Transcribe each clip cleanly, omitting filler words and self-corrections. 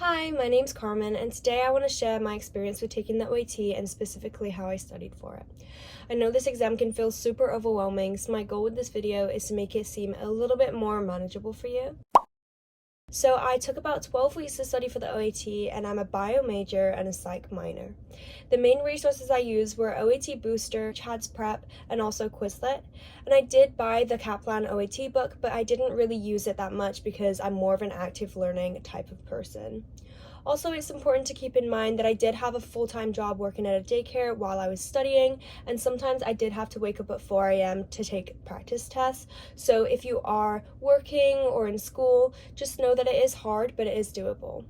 Hi, my name's Carmen, and today I want to share my experience with taking the OAT and specifically how I studied for it. I know this exam can feel super overwhelming, so my goal with this video is to make it seem a little bit more manageable for you. So I took about 12 weeks to study for the OAT, and I'm a bio major and a psych minor. The main resources I used were OATBooster, Chad's Prep, and also Quizlet. And I did buy the Kaplan OAT book, but I didn't really use it that much because I'm more of an active learning type of person. Also, it's important to keep in mind that I did have a full-time job working at a daycare while I was studying, and sometimes I did have to wake up at 4 a.m. to take practice tests. So if you are working or in school, just know that it is hard, but it is doable.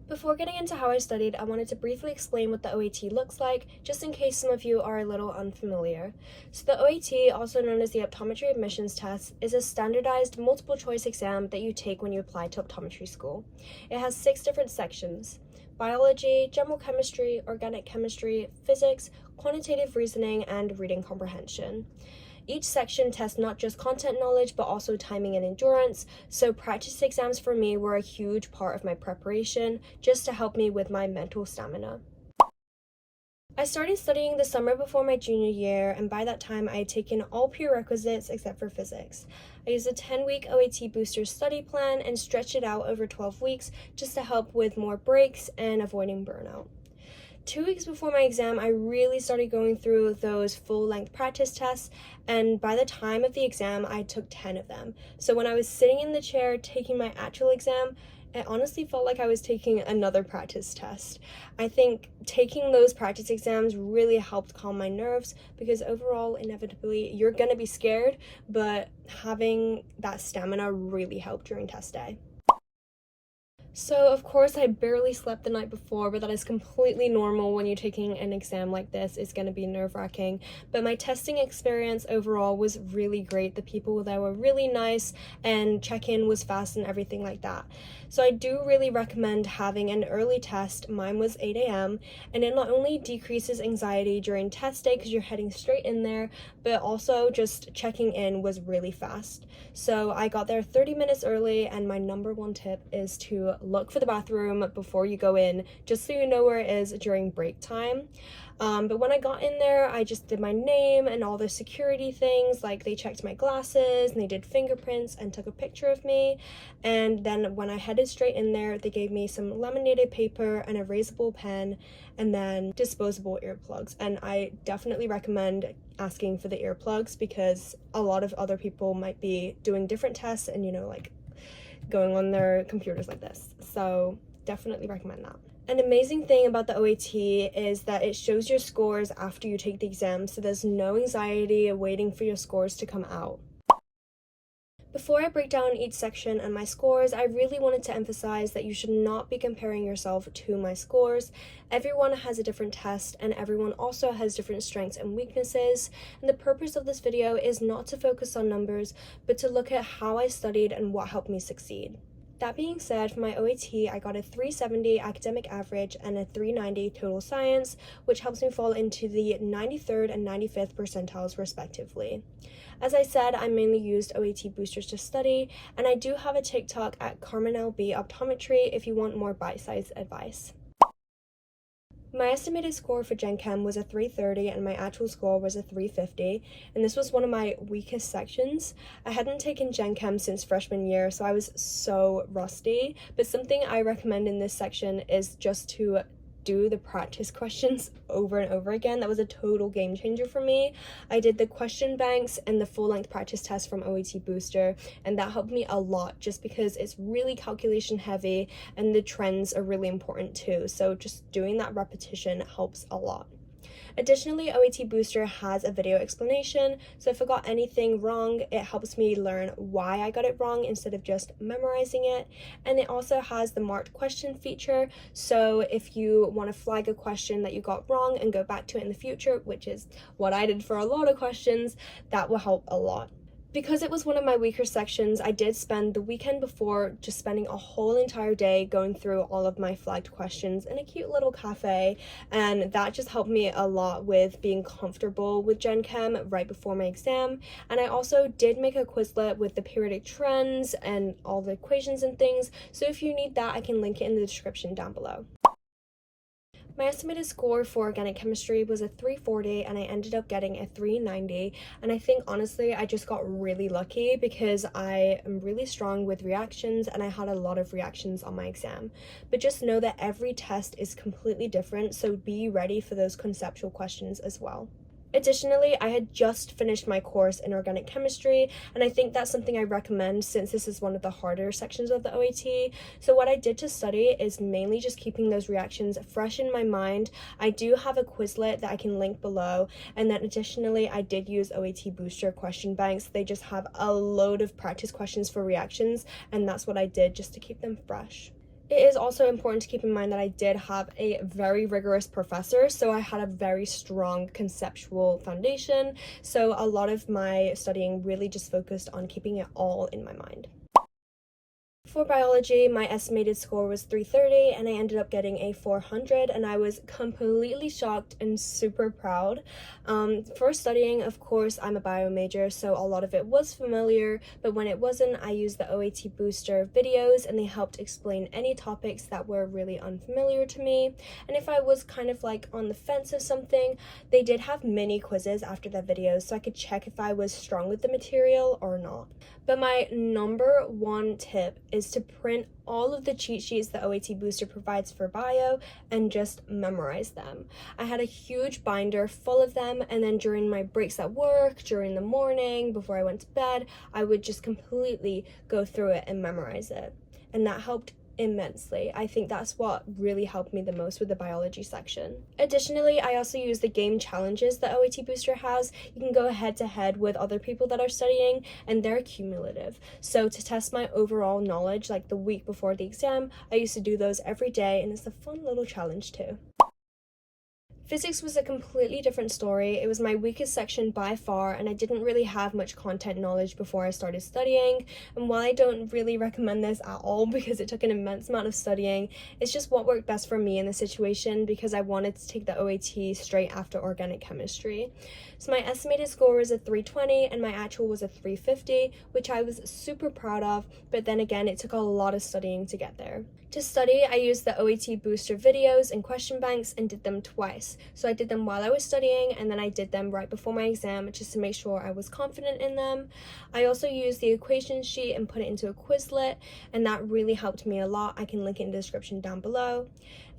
Before getting into how I studied, I wanted to briefly explain what the OAT looks like, just in case some of you are a little unfamiliar. So the OAT, also known as the Optometry Admissions Test, is a standardized multiple choice exam that you take when you apply to optometry school. It has 6 different sections: biology, general chemistry, organic chemistry, physics, quantitative reasoning, and reading comprehension. Each section tests not just content knowledge, but also timing and endurance, so practice exams for me were a huge part of my preparation, just to help me with my mental stamina. I started studying the summer before my junior year, and by that time I had taken all prerequisites except for physics. I used a 10-week OATBooster study plan and stretched it out over 12 weeks just to help with more breaks and avoiding burnout. 2 weeks before my exam, I really started going through those full-length practice tests, and by the time of the exam, I took 10 of them. So when I was sitting in the chair taking my actual exam, it honestly felt like I was taking another practice test. I think taking those practice exams really helped calm my nerves because overall, inevitably, you're gonna be scared, but having that stamina really helped during test day. So, of course, I barely slept the night before, but that is completely normal when you're taking an exam like this. It's going to be nerve-wracking. But my testing experience overall was really great. The people there were really nice, and check-in was fast and everything like that. So I do really recommend having an early test. Mine was 8 a.m. and it not only decreases anxiety during test day because you're heading straight in there, but also just checking in was really fast. So I got there 30 minutes early, and my number one tip is to look for the bathroom before you go in, just so you know where it is during break time. But when I got in there, I just did my name and all the security things, like they checked my glasses and they did fingerprints and took a picture of me. And then when I headed straight in there, they gave me some laminated paper, an erasable pen, and then disposable earplugs. And I definitely recommend asking for the earplugs because a lot of other people might be doing different tests and, like going on their computers like this. So definitely recommend that. An amazing thing about the OAT is that it shows your scores after you take the exam, so there's no anxiety waiting for your scores to come out. Before I break down each section and my scores, I really wanted to emphasize that you should not be comparing yourself to my scores. Everyone has a different test, and everyone also has different strengths and weaknesses. And the purpose of this video is not to focus on numbers, but to look at how I studied and what helped me succeed. That being said, for my OAT, I got a 370 academic average and a 390 total science, which helps me fall into the 93rd and 95th percentiles respectively. As I said, I mainly used OAT boosters to study, and I do have a TikTok at CarmenLB Optometry if you want more bite-sized advice. My estimated score for Gen Chem was a 330 and my actual score was a 350, and this was one of my weakest sections. I hadn't taken Gen Chem since freshman year, so I was so rusty, but something I recommend in this section is just to do the practice questions over and over again. That was a total game changer for me. I did the question banks and the full-length practice test from OATBooster, and that helped me a lot just because it's really calculation heavy and the trends are really important too. So just doing that repetition helps a lot. Additionally, OATBooster has a video explanation, so if I got anything wrong, it helps me learn why I got it wrong instead of just memorizing it. And it also has the marked question feature, so if you want to flag a question that you got wrong and go back to it in the future, which is what I did for a lot of questions, that will help a lot. Because it was one of my weaker sections, I did spend the weekend before just spending a whole entire day going through all of my flagged questions in a cute little cafe, and that just helped me a lot with being comfortable with Gen Chem right before my exam. And I also did make a Quizlet with the periodic trends and all the equations and things, so if you need that, I can link it in the description down below. My estimated score for organic chemistry was a 340 and I ended up getting a 390, and I think honestly I just got really lucky because I am really strong with reactions and I had a lot of reactions on my exam. But just know that every test is completely different, so be ready for those conceptual questions as well. Additionally, I had just finished my course in organic chemistry, and I think that's something I recommend since this is one of the harder sections of the OAT. So what I did to study is mainly just keeping those reactions fresh in my mind. I do have a Quizlet that I can link below, and then additionally, I did use OATBooster question banks. They just have a load of practice questions for reactions, and that's what I did just to keep them fresh. It is also important to keep in mind that I did have a very rigorous professor, so I had a very strong conceptual foundation, so a lot of my studying really just focused on keeping it all in my mind. For biology, my estimated score was 330 and I ended up getting a 400, and I was completely shocked and super proud. For studying, of course, I'm a bio major, so a lot of it was familiar, but when it wasn't, I used the OATBooster videos and they helped explain any topics that were really unfamiliar to me. And if I was kind of like on the fence of something, they did have mini quizzes after the videos so I could check if I was strong with the material or not. But my number one tip is to print all of the cheat sheets the OATBooster provides for bio and just memorize them. I had a huge binder full of them, and then during my breaks at work, during the morning, before I went to bed, I would just completely go through it and memorize it. And that helped immensely. I think that's what really helped me the most with the biology section. Additionally, I also use the game challenges that OATBooster has. You can go head to head with other people that are studying, and they're cumulative. So to test my overall knowledge, like the week before the exam, I used to do those every day, and it's a fun little challenge too. Physics was a completely different story. It was my weakest section by far, and I didn't really have much content knowledge before I started studying. And while I don't really recommend this at all because it took an immense amount of studying, it's just what worked best for me in the situation because I wanted to take the OAT straight after organic chemistry. So my estimated score was a 320 and my actual was a 350, which I was super proud of, but then again, it took a lot of studying to get there. To study, I used the OATBooster videos and question banks and did them twice. So I did them while I was studying, and then I did them right before my exam just to make sure I was confident in them. I also used the equation sheet and put it into a Quizlet, and that really helped me a lot. I can link it in the description down below.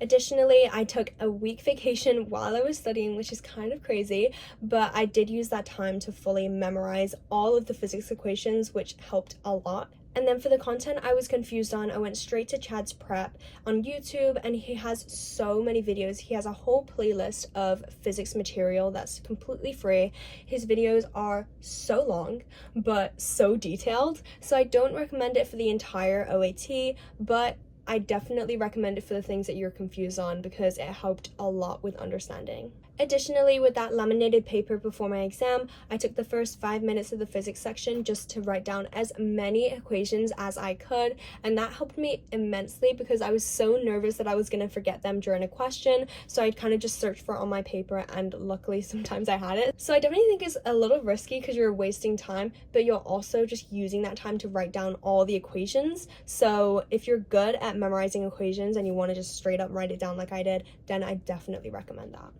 Additionally, I took a week vacation while I was studying, which is kind of crazy, but I did use that time to fully memorize all of the physics equations, which helped a lot. And then for the content I was confused on, I went straight to Chad's Prep on YouTube, and he has so many videos. He has a whole playlist of physics material that's completely free. His videos are so long, but so detailed. So I don't recommend it for the entire OAT, but I definitely recommend it for the things that you're confused on because it helped a lot with understanding. Additionally, with that laminated paper before my exam, I took the first 5 minutes of the physics section just to write down as many equations as I could, and that helped me immensely because I was so nervous that I was going to forget them during a question, so I'd kind of just search for it on my paper, and luckily sometimes I had it. So I definitely think it's a little risky because you're wasting time, but you're also just using that time to write down all the equations. So if you're good at memorizing equations and you want to just straight up write it down like I did, then I definitely recommend that.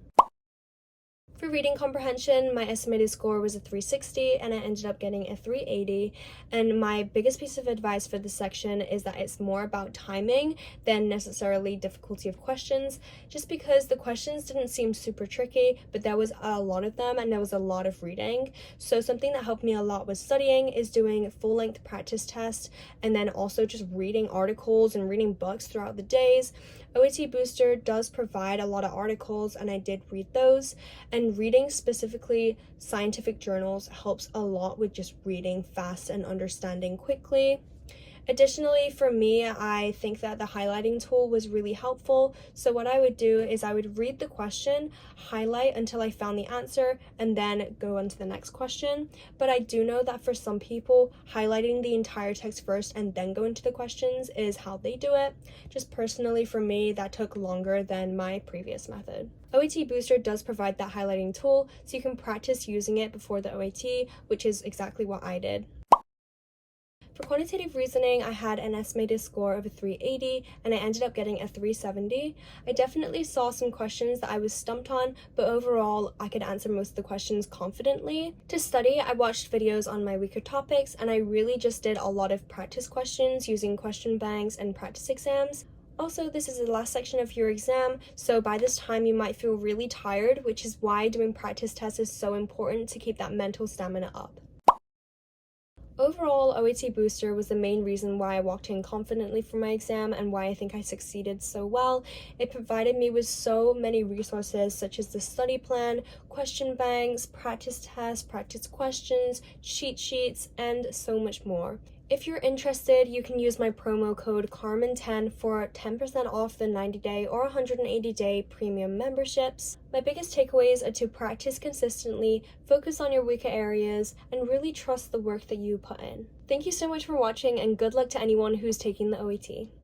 For reading comprehension, my estimated score was a 360 and I ended up getting a 380, and my biggest piece of advice for this section is that it's more about timing than necessarily difficulty of questions, just because the questions didn't seem super tricky, but there was a lot of them and there was a lot of reading. So something that helped me a lot with studying is doing full-length practice tests and then also just reading articles and reading books throughout the days. OATBooster does provide a lot of articles and I did read those, and reading specifically scientific journals helps a lot with just reading fast and understanding quickly. Additionally, for me, I think that the highlighting tool was really helpful. So what I would do is I would read the question, highlight until I found the answer, and then go on to the next question. But I do know that for some people, highlighting the entire text first and then go into the questions is how they do it. Just personally for me, that took longer than my previous method. OATBooster does provide that highlighting tool, so you can practice using it before the OAT, which is exactly what I did. For quantitative reasoning, I had an estimated score of a 380 and I ended up getting a 370. I definitely saw some questions that I was stumped on, but overall I could answer most of the questions confidently. To study, I watched videos on my weaker topics and I really just did a lot of practice questions using question banks and practice exams. Also, this is the last section of your exam, so by this time you might feel really tired, which is why doing practice tests is so important to keep that mental stamina up. Overall, OATBooster was the main reason why I walked in confidently for my exam and why I think I succeeded so well. It provided me with so many resources such as the study plan, question banks, practice tests, practice questions, cheat sheets, and so much more. If you're interested, you can use my promo code CARMEN10 for 10% off the 90-day or 180-day premium memberships. My biggest takeaways are to practice consistently, focus on your weaker areas, and really trust the work that you put in. Thank you so much for watching and good luck to anyone who's taking the OAT.